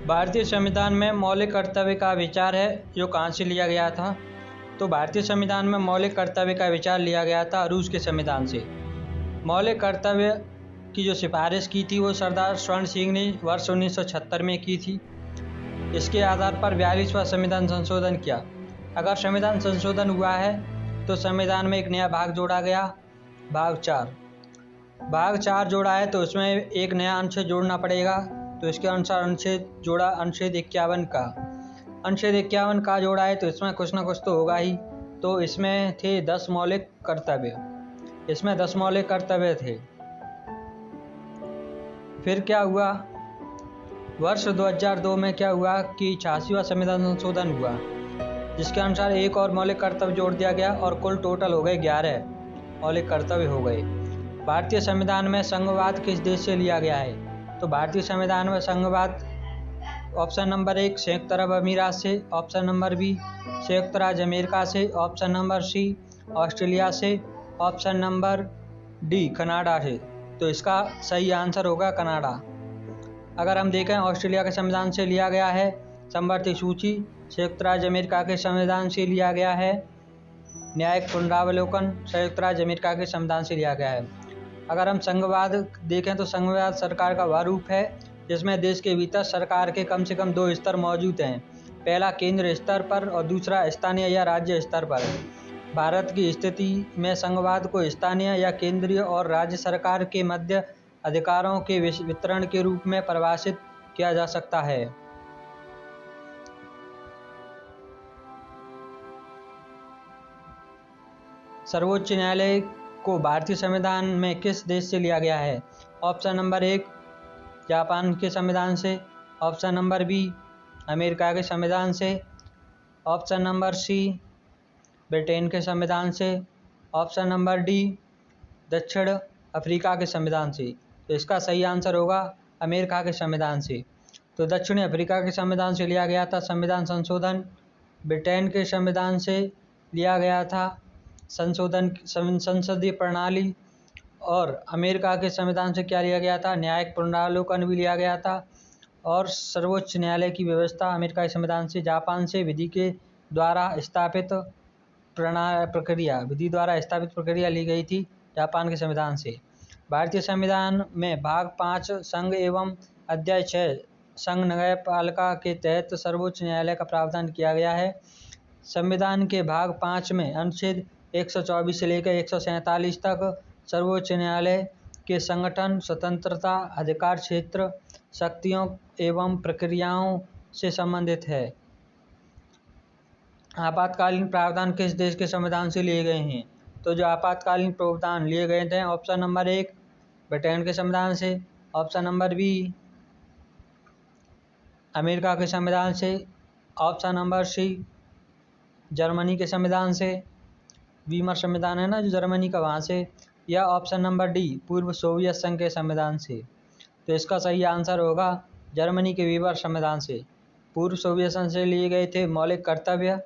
भारतीय संविधान में मौलिक कर्तव्य का विचार है जो कहाँ से लिया गया था? तो भारतीय संविधान में मौलिक कर्तव्य का विचार लिया गया था रूस के संविधान से। मौलिक कर्तव्य की जो सिफारिश की थी वो सरदार स्वर्ण सिंह ने वर्ष 1976 में की थी। इसके आधार पर 42वां संविधान संशोधन किया। अगर संविधान संशोधन हुआ है तो संविधान में एक नया भाग जोड़ा गया, भाग 4। भाग 4 जोड़ा है तो उसमें एक नया अनुच्छेद जोड़ना पड़ेगा। तो इसके अनुसार अनुच्छेद जोड़ा अनुच्छेद 51 का। अनुच्छेद 51 का जोड़ा है तो इसमें कुछ ना कुछ तो होगा ही। तो इसमें थे 10 मौलिक कर्तव्य। इसमें 10 मौलिक कर्तव्य थे। फिर क्या हुआ, वर्ष 2002 में क्या हुआ कि 86वां संविधान संशोधन हुआ, जिसके अनुसार एक और मौलिक कर्तव्य जोड़ दिया गया और कुल टोटल हो गए 11 मौलिक कर्तव्य हो गए। भारतीय संविधान में संघवाद किस देश से लिया गया है? तो भारतीय संविधान में संघवाद ऑप्शन नंबर 1 संयुक्त अरब अमीरात से, ऑप्शन नंबर बी संयुक्त राज्य अमेरिका से, ऑप्शन नंबर सी ऑस्ट्रेलिया से, ऑप्शन नंबर डी कनाडा से। तो इसका सही आंसर होगा कनाडा। अगर हम देखें ऑस्ट्रेलिया के संविधान से लिया गया है, समवर्ती सूची संयुक्त राज्य अमेरिका के संविधान से लिया गया है, न्यायिक पुनरावलोकन संयुक्त राज्य अमेरिका के संविधान से लिया गया है। अगर हम संघवाद देखें तो संघवाद सरकार का वह रूप है जिसमें देश के भीतर सरकार के कम से कम 2 स्तर मौजूद हैं। पहला केंद्र स्तर पर और दूसरा स्थानीय या राज्य स्तर पर। भारत की स्थिति में संघवाद को स्थानीय या केंद्रीय और राज्य सरकार के मध्य अधिकारों के वितरण के रूप में परिभाषित किया जा सकता है। सर्वोच्च न्यायालय को भारतीय संविधान में किस देश से लिया गया है? ऑप्शन नंबर 1 जापान के संविधान से, ऑप्शन नंबर बी अमेरिका के संविधान से, ऑप्शन नंबर सी ब्रिटेन के संविधान से, ऑप्शन नंबर डी दक्षिण अफ्रीका के संविधान से। तो इसका सही आंसर होगा अमेरिका के संविधान से। तो दक्षिण अफ्रीका के संविधान से लिया गया था संविधान संशोधन, ब्रिटेन के संविधान से लिया गया था संशोधन संसदीय प्रणाली, और अमेरिका के संविधान से क्या लिया गया था? न्यायिक पुनरावलोकन भी लिया गया था। और सर्वोच्च न्यायालय की व्यवस्था अमेरिका के संविधान से, जापान से विधि द्वारा स्थापित प्रक्रिया ली गई थी जापान के संविधान से। भारतीय संविधान में भाग 5 संघ एवं अध्याय 6 संघ न्यायपालिका के तहत सर्वोच्च न्यायालय का प्रावधान किया गया है। संविधान के भाग 5 में अनुच्छेद 124 से लेकर 147 तक सर्वोच्च न्यायालय के संगठन, स्वतंत्रता, अधिकार क्षेत्र, शक्तियों एवं प्रक्रियाओं से संबंधित है। आपातकालीन प्रावधान किस देश के संविधान से लिए गए हैं? तो जो आपातकालीन प्रावधान लिए गए थे, ऑप्शन नंबर 1 ब्रिटेन के संविधान से, ऑप्शन नंबर बी अमेरिका के संविधान से, ऑप्शन नंबर सी जर्मनी के संविधान से, वीमर संविधान है ना जो जर्मनी का, वहाँ से, या ऑप्शन नंबर डी पूर्व सोवियत संघ के संविधान से। तो इसका सही आंसर होगा जर्मनी के वीमर संविधान से। पूर्व सोवियत संघ से लिए गए थे मौलिक कर्तव्य,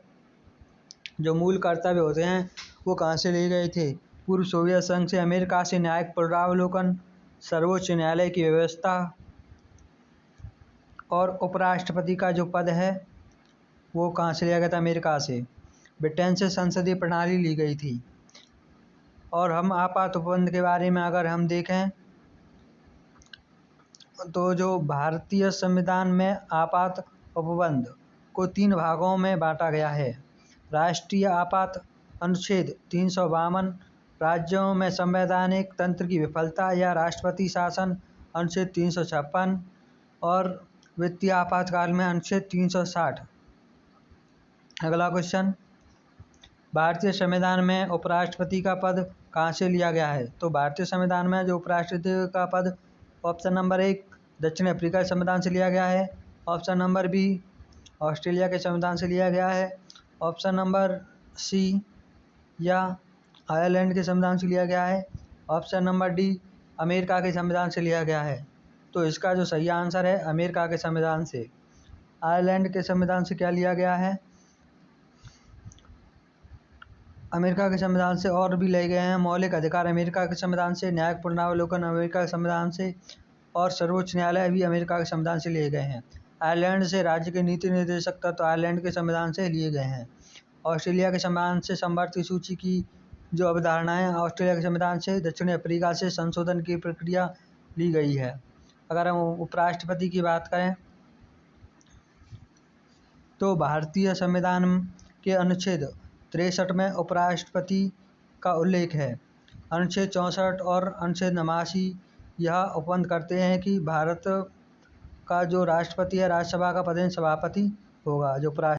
जो मूल कर्तव्य होते हैं वो कहाँ से लिए गए थे? पूर्व सोवियत संघ से। अमेरिका से न्यायिक पुनरावलोकन, सर्वोच्च न्यायालय की व्यवस्था और उपराष्ट्रपति का जो पद है वो कहाँ से लिया गया था? अमेरिका से। ब्रिटेन से संसदीय प्रणाली ली गई थी। और हम आपात उपबंध के बारे में अगर हम देखें तो जो भारतीय संविधान में आपात उपबंध को 3 भागों में बांटा गया है। राष्ट्रीय आपात अनुच्छेद 352, राज्यों में संवैधानिक तंत्र की विफलता या राष्ट्रपति शासन अनुच्छेद 356, और वित्तीय आपातकाल में अनुच्छेद 360। अगला क्वेश्चन, भारतीय संविधान में उपराष्ट्रपति का पद कहाँ से लिया गया है? तो भारतीय संविधान में जो उपराष्ट्रपति का पद, ऑप्शन नंबर 1 दक्षिण अफ्रीका के संविधान से लिया गया है, ऑप्शन नंबर बी ऑस्ट्रेलिया के संविधान से लिया गया है, ऑप्शन नंबर सी या आयरलैंड के संविधान से लिया गया है, ऑप्शन नंबर डी अमेरिका के संविधान से लिया गया है। तो इसका जो सही आंसर है अमेरिका के संविधान से। आयरलैंड के संविधान से क्या लिया गया है? अमेरिका के संविधान से। और भी लिए गए हैं मौलिक अधिकार अमेरिका के संविधान से, न्यायिक पुनरावलोकन अमेरिका के संविधान से, और सर्वोच्च न्यायालय भी अमेरिका के संविधान से लिए गए हैं। आयरलैंड से राज्य के नीति निर्देशक तत्व आयरलैंड के संविधान से लिए गए हैं। ऑस्ट्रेलिया के संविधान से समवर्ती सूची की जो अवधारणाएं ऑस्ट्रेलिया के संविधान से दक्षिण अफ्रीका से संशोधन की प्रक्रिया ली गई है। अगर हम उपराष्ट्रपति की बात करें तो भारतीय संविधान के अनुच्छेद 63 में उपराष्ट्रपति का उल्लेख है। अनुच्छेद 64 और अनुच्छेद 89 यह उपबंध करते हैं कि भारत का जो राष्ट्रपति है राज्यसभा का पदेन सभापति होगा। जो